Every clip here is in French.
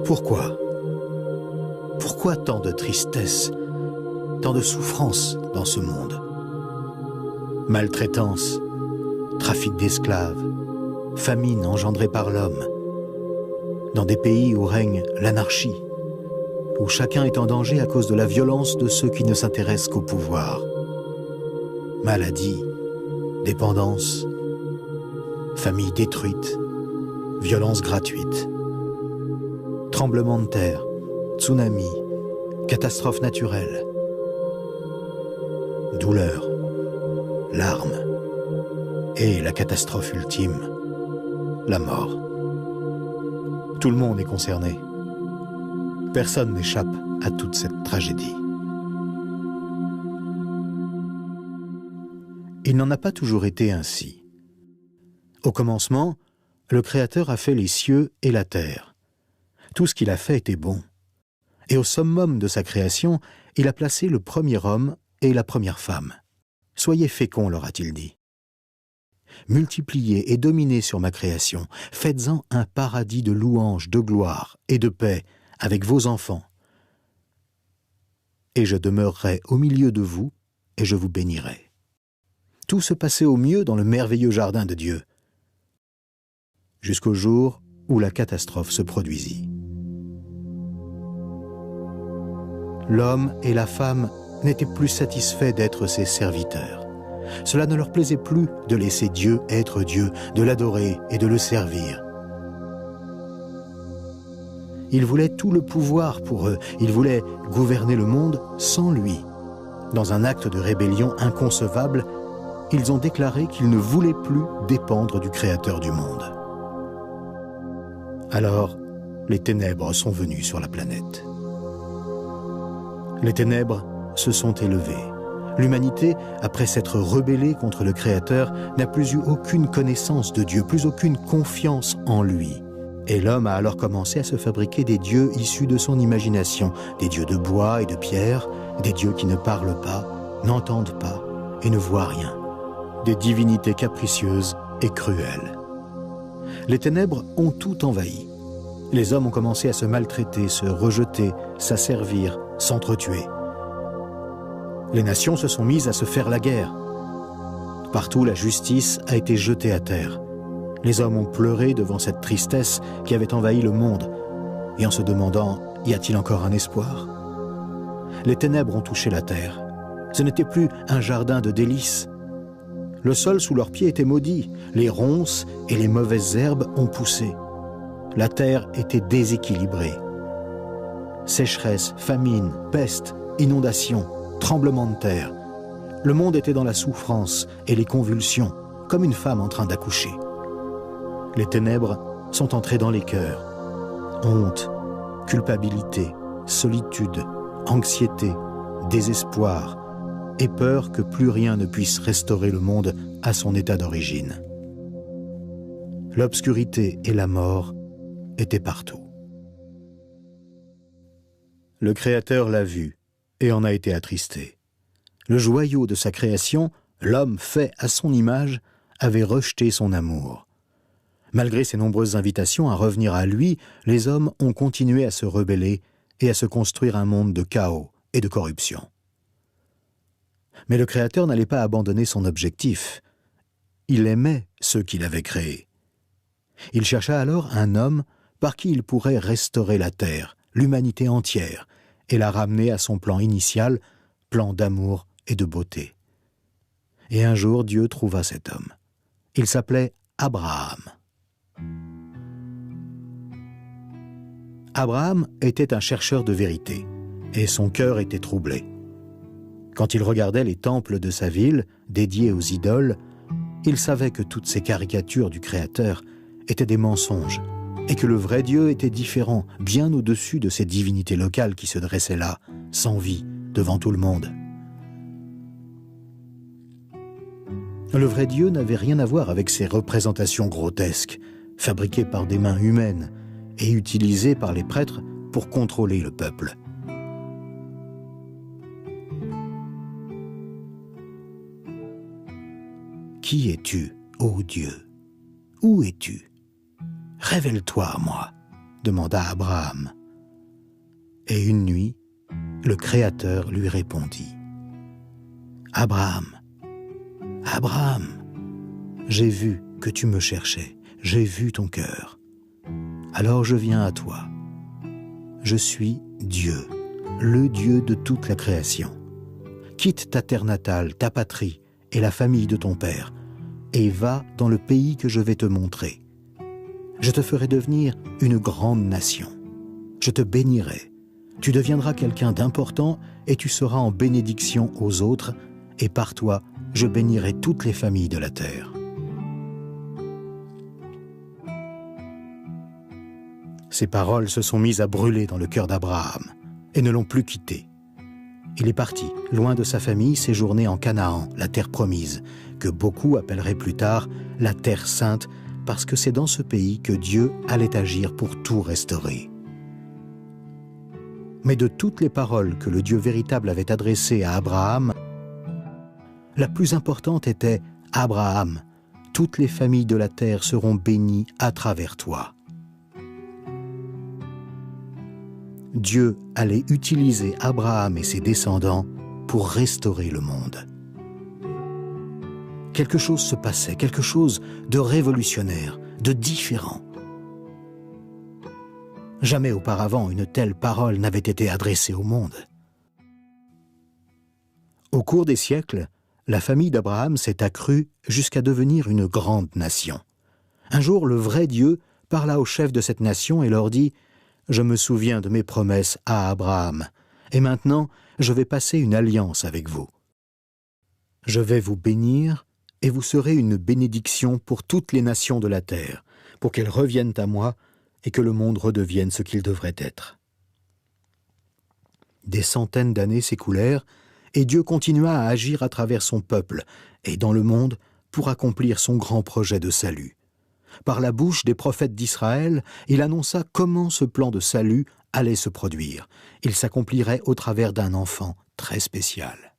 Pourquoi? Pourquoi tant de tristesse, tant de souffrance dans ce monde? Maltraitance, trafic d'esclaves, famine engendrée par l'homme, dans des pays où règne l'anarchie, où chacun est en danger à cause de la violence de ceux qui ne s'intéressent qu'au pouvoir. Maladie, dépendance, famille détruite, violence gratuite, tremblements de terre, tsunami, catastrophes naturelles, douleur, larmes et la catastrophe ultime, la mort. Tout le monde est concerné. Personne n'échappe à toute cette tragédie. Il n'en a pas toujours été ainsi. Au commencement, le Créateur a fait les cieux et la terre. Tout ce qu'il a fait était bon. Et au summum de sa création, il a placé le premier homme et la première femme. « Soyez féconds », leur a-t-il dit. « Multipliez et dominez sur ma création. Faites-en un paradis de louanges, de gloire et de paix avec vos enfants. Et je demeurerai au milieu de vous et je vous bénirai. » Tout se passait au mieux dans le merveilleux jardin de Dieu, jusqu'au jour où la catastrophe se produisit. L'homme et la femme n'étaient plus satisfaits d'être ses serviteurs. Cela ne leur plaisait plus de laisser Dieu être Dieu, de l'adorer et de le servir. Ils voulaient tout le pouvoir pour eux, ils voulaient gouverner le monde sans lui. Dans un acte de rébellion inconcevable, ils ont déclaré qu'ils ne voulaient plus dépendre du Créateur du monde. Alors, les ténèbres sont venues sur la planète. Les ténèbres se sont élevées. L'humanité, après s'être rebellée contre le Créateur, n'a plus eu aucune connaissance de Dieu, plus aucune confiance en lui. Et l'homme a alors commencé à se fabriquer des dieux issus de son imagination, des dieux de bois et de pierre, des dieux qui ne parlent pas, n'entendent pas et ne voient rien, des divinités capricieuses et cruelles. Les ténèbres ont tout envahi. Les hommes ont commencé à se maltraiter, se rejeter, s'asservir, s'entretuer. Les nations se sont mises à se faire la guerre. Partout, la justice a été jetée à terre. Les hommes ont pleuré devant cette tristesse qui avait envahi le monde, et en se demandant, y a-t-il encore un espoir? Les ténèbres ont touché la terre. Ce n'était plus un jardin de délices. Le sol sous leurs pieds était maudit, les ronces et les mauvaises herbes ont poussé. La terre était déséquilibrée. Sécheresse, famine, peste, inondations, tremblements de terre. Le monde était dans la souffrance et les convulsions, comme une femme en train d'accoucher. Les ténèbres sont entrées dans les cœurs. Honte, culpabilité, solitude, anxiété, désespoir et peur que plus rien ne puisse restaurer le monde à son état d'origine. L'obscurité et la mort étaient partout. Le Créateur l'a vu et en a été attristé. Le joyau de sa création, l'homme fait à son image, avait rejeté son amour. Malgré ses nombreuses invitations à revenir à lui, les hommes ont continué à se rebeller et à se construire un monde de chaos et de corruption. Mais le Créateur n'allait pas abandonner son objectif. Il aimait ceux qu'il avait créés. Il chercha alors un homme par qui il pourrait restaurer la terre, l'humanité entière, et la ramener à son plan initial, plan d'amour et de beauté. Et un jour, Dieu trouva cet homme. Il s'appelait Abraham. Abraham était un chercheur de vérité, et son cœur était troublé. Quand il regardait les temples de sa ville, dédiés aux idoles, il savait que toutes ces caricatures du Créateur étaient des mensonges, et que le vrai Dieu était différent, bien au-dessus de ces divinités locales qui se dressaient là, sans vie, devant tout le monde. Le vrai Dieu n'avait rien à voir avec ces représentations grotesques, fabriquées par des mains humaines et utilisées par les prêtres pour contrôler le peuple. Qui es-tu, ô Dieu? Où es-tu? Révèle-toi à moi, demanda Abraham. Et une nuit, le Créateur lui répondit. « Abraham, Abraham, j'ai vu que tu me cherchais, j'ai vu ton cœur. Alors je viens à toi. Je suis Dieu, le Dieu de toute la création. Quitte ta terre natale, ta patrie et la famille de ton père, et va dans le pays que je vais te montrer. Je te ferai devenir une grande nation. Je te bénirai. Tu deviendras quelqu'un d'important et tu seras en bénédiction aux autres, et par toi, je bénirai toutes les familles de la terre. » Ces paroles se sont mises à brûler dans le cœur d'Abraham et ne l'ont plus quitté. Il est parti, loin de sa famille, séjourner en Canaan, la terre promise, que beaucoup appelleraient plus tard la terre sainte, parce que c'est dans ce pays que Dieu allait agir pour tout restaurer. Mais de toutes les paroles que le Dieu véritable avait adressées à Abraham, la plus importante était « Abraham, toutes les familles de la terre seront bénies à travers toi. » Dieu allait utiliser Abraham et ses descendants pour restaurer le monde. Quelque chose se passait, quelque chose de révolutionnaire, de différent. Jamais auparavant une telle parole n'avait été adressée au monde. Au cours des siècles, la famille d'Abraham s'est accrue jusqu'à devenir une grande nation. Un jour, le vrai Dieu parla aux chefs de cette nation et leur dit « Je me souviens de mes promesses à Abraham, et maintenant je vais passer une alliance avec vous. Je vais vous bénir, et vous serez une bénédiction pour toutes les nations de la terre, pour qu'elles reviennent à moi et que le monde redevienne ce qu'il devrait être. » Des centaines d'années s'écoulèrent, et Dieu continua à agir à travers son peuple et dans le monde pour accomplir son grand projet de salut. Par la bouche des prophètes d'Israël, il annonça comment ce plan de salut allait se produire. Il s'accomplirait au travers d'un enfant très spécial.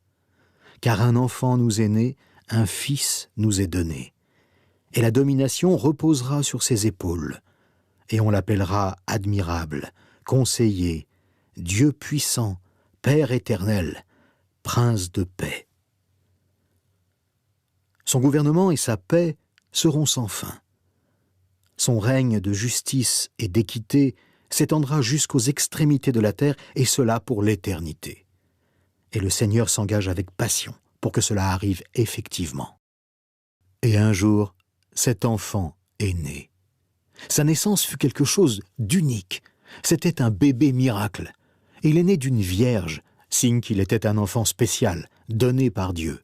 « Car un enfant nous est né, un fils nous est donné, et la domination reposera sur ses épaules, et on l'appellera admirable, conseiller, Dieu puissant, Père éternel, Prince de paix. Son gouvernement et sa paix seront sans fin. Son règne de justice et d'équité s'étendra jusqu'aux extrémités de la terre, et cela pour l'éternité. Et le Seigneur s'engage avec passion pour que cela arrive effectivement. Et un jour, cet enfant est né. Sa naissance fut quelque chose d'unique. C'était un bébé miracle. Il est né d'une vierge, signe qu'il était un enfant spécial, donné par Dieu.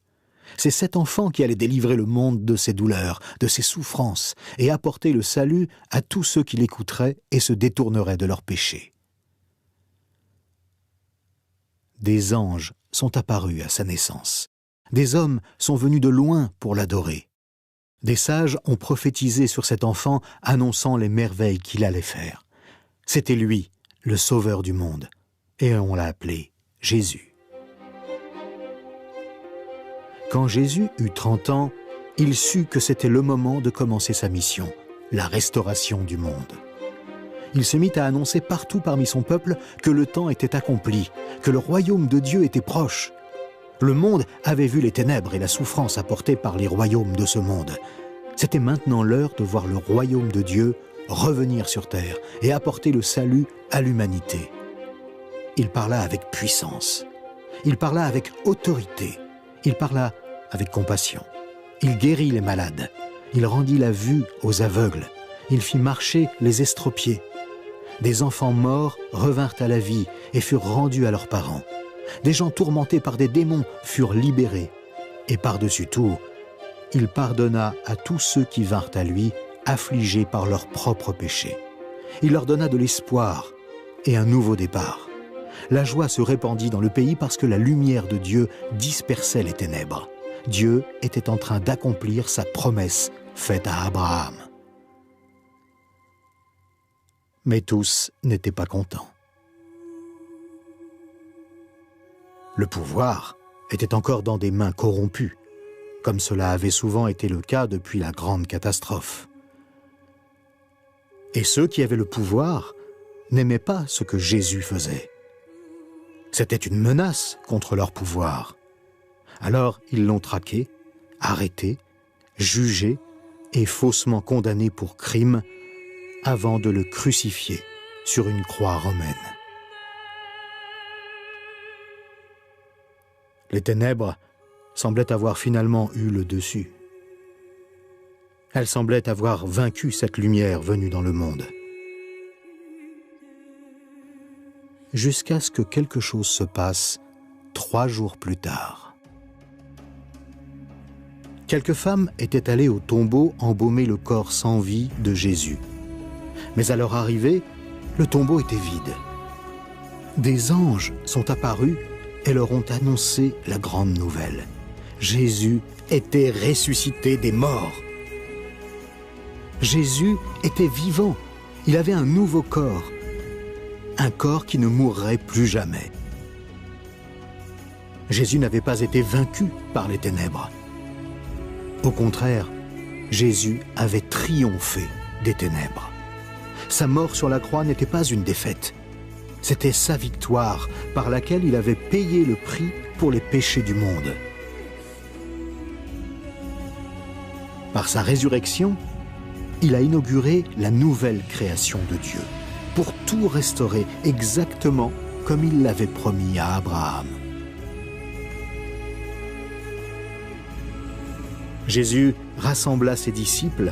C'est cet enfant qui allait délivrer le monde de ses douleurs, de ses souffrances, et apporter le salut à tous ceux qui l'écouteraient et se détourneraient de leurs péchés. Des anges sont apparus à sa naissance. Des hommes sont venus de loin pour l'adorer. Des sages ont prophétisé sur cet enfant, annonçant les merveilles qu'il allait faire. C'était lui, le sauveur du monde, et on l'a appelé Jésus. Quand Jésus eut 30 ans, il sut que c'était le moment de commencer sa mission, la restauration du monde. Il se mit à annoncer partout parmi son peuple que le temps était accompli, que le royaume de Dieu était proche. Le monde avait vu les ténèbres et la souffrance apportées par les royaumes de ce monde. C'était maintenant l'heure de voir le royaume de Dieu revenir sur terre et apporter le salut à l'humanité. Il parla avec puissance. Il parla avec autorité. Il parla avec compassion. Il guérit les malades. Il rendit la vue aux aveugles. Il fit marcher les estropiés. Des enfants morts revinrent à la vie et furent rendus à leurs parents. Des gens tourmentés par des démons furent libérés. Et par-dessus tout, il pardonna à tous ceux qui vinrent à lui, affligés par leurs propres péchés. Il leur donna de l'espoir et un nouveau départ. La joie se répandit dans le pays parce que la lumière de Dieu dispersait les ténèbres. Dieu était en train d'accomplir sa promesse faite à Abraham. Mais tous n'étaient pas contents. Le pouvoir était encore dans des mains corrompues, comme cela avait souvent été le cas depuis la grande catastrophe. Et ceux qui avaient le pouvoir n'aimaient pas ce que Jésus faisait. C'était une menace contre leur pouvoir. Alors ils l'ont traqué, arrêté, jugé et faussement condamné pour crime avant de le crucifier sur une croix romaine. Les ténèbres semblaient avoir finalement eu le dessus. Elles semblaient avoir vaincu cette lumière venue dans le monde. Jusqu'à ce que quelque chose se passe 3 jours plus tard. Quelques femmes étaient allées au tombeau embaumer le corps sans vie de Jésus. Mais à leur arrivée, le tombeau était vide. Des anges sont apparus et leur ont annoncé la grande nouvelle. Jésus était ressuscité des morts. Jésus était vivant. Il avait un nouveau corps. Un corps qui ne mourrait plus jamais. Jésus n'avait pas été vaincu par les ténèbres. Au contraire, Jésus avait triomphé des ténèbres. Sa mort sur la croix n'était pas une défaite. C'était sa victoire par laquelle il avait payé le prix pour les péchés du monde. Par sa résurrection, il a inauguré la nouvelle création de Dieu, pour tout restaurer exactement comme il l'avait promis à Abraham. Jésus rassembla ses disciples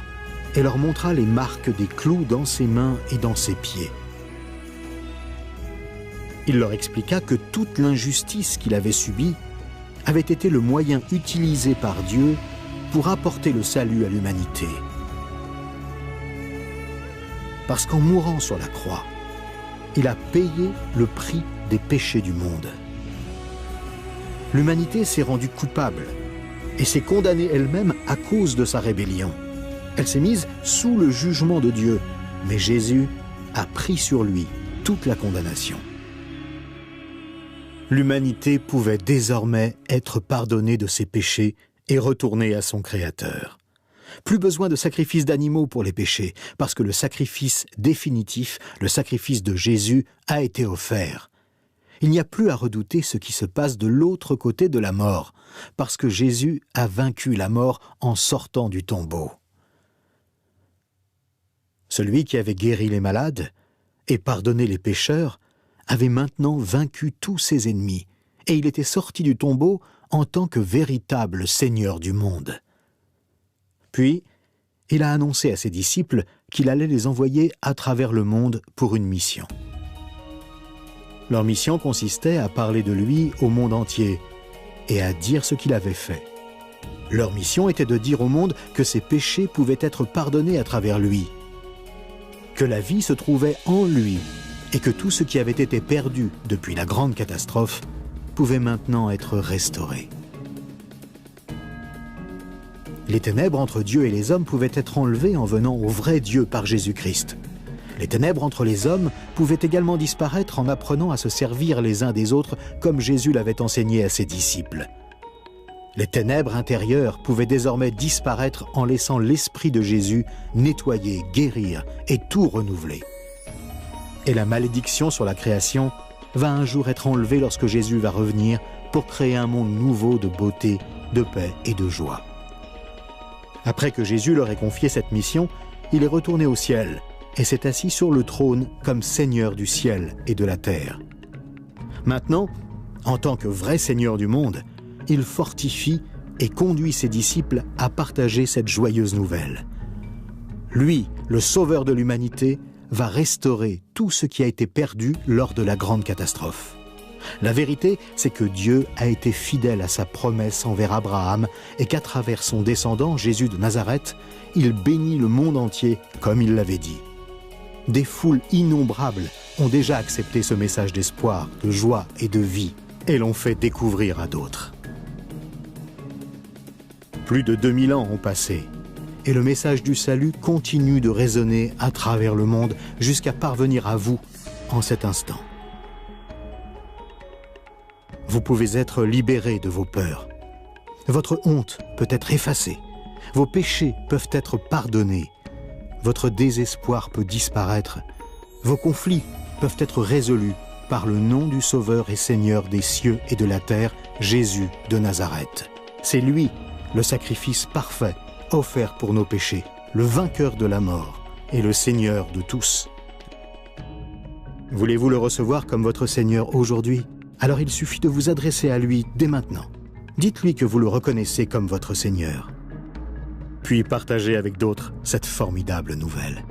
et leur montra les marques des clous dans ses mains et dans ses pieds. Il leur expliqua que toute l'injustice qu'il avait subie avait été le moyen utilisé par Dieu pour apporter le salut à l'humanité. Parce qu'en mourant sur la croix, il a payé le prix des péchés du monde. L'humanité s'est rendue coupable et s'est condamnée elle-même à cause de sa rébellion. Elle s'est mise sous le jugement de Dieu, mais Jésus a pris sur lui toute la condamnation. L'humanité pouvait désormais être pardonnée de ses péchés et retourner à son Créateur. Plus besoin de sacrifices d'animaux pour les péchés, parce que le sacrifice définitif, le sacrifice de Jésus, a été offert. Il n'y a plus à redouter ce qui se passe de l'autre côté de la mort, parce que Jésus a vaincu la mort en sortant du tombeau. Celui qui avait guéri les malades et pardonné les pécheurs avait maintenant vaincu tous ses ennemis, et il était sorti du tombeau en tant que véritable Seigneur du monde. Puis, il a annoncé à ses disciples qu'il allait les envoyer à travers le monde pour une mission. Leur mission consistait à parler de lui au monde entier et à dire ce qu'il avait fait. Leur mission était de dire au monde que ses péchés pouvaient être pardonnés à travers lui, que la vie se trouvait en lui et que tout ce qui avait été perdu depuis la grande catastrophe pouvait maintenant être restauré. Les ténèbres entre Dieu et les hommes pouvaient être enlevées en venant au vrai Dieu par Jésus-Christ. Les ténèbres entre les hommes pouvaient également disparaître en apprenant à se servir les uns des autres comme Jésus l'avait enseigné à ses disciples. Les ténèbres intérieures pouvaient désormais disparaître en laissant l'Esprit de Jésus nettoyer, guérir et tout renouveler. Et la malédiction sur la création va un jour être enlevée lorsque Jésus va revenir pour créer un monde nouveau de beauté, de paix et de joie. Après que Jésus leur ait confié cette mission, il est retourné au ciel et s'est assis sur le trône comme Seigneur du ciel et de la terre. Maintenant, en tant que vrai Seigneur du monde, il fortifie et conduit ses disciples à partager cette joyeuse nouvelle. Lui, le Sauveur de l'humanité, va restaurer tout ce qui a été perdu lors de la grande catastrophe. La vérité, c'est que Dieu a été fidèle à sa promesse envers Abraham et qu'à travers son descendant, Jésus de Nazareth, il bénit le monde entier comme il l'avait dit. Des foules innombrables ont déjà accepté ce message d'espoir, de joie et de vie et l'ont fait découvrir à d'autres. Plus de 2000 ans ont passé et le message du salut continue de résonner à travers le monde jusqu'à parvenir à vous en cet instant. Vous pouvez être libérés de vos peurs. Votre honte peut être effacée. Vos péchés peuvent être pardonnés. Votre désespoir peut disparaître. Vos conflits peuvent être résolues par le nom du Sauveur et Seigneur des cieux et de la terre, Jésus de Nazareth. C'est lui, le sacrifice parfait, offert pour nos péchés, le vainqueur de la mort et le Seigneur de tous. Voulez-vous le recevoir comme votre Seigneur aujourd'hui? Alors il suffit de vous adresser à lui dès maintenant. Dites-lui que vous le reconnaissez comme votre Seigneur. Puis partagez avec d'autres cette formidable nouvelle.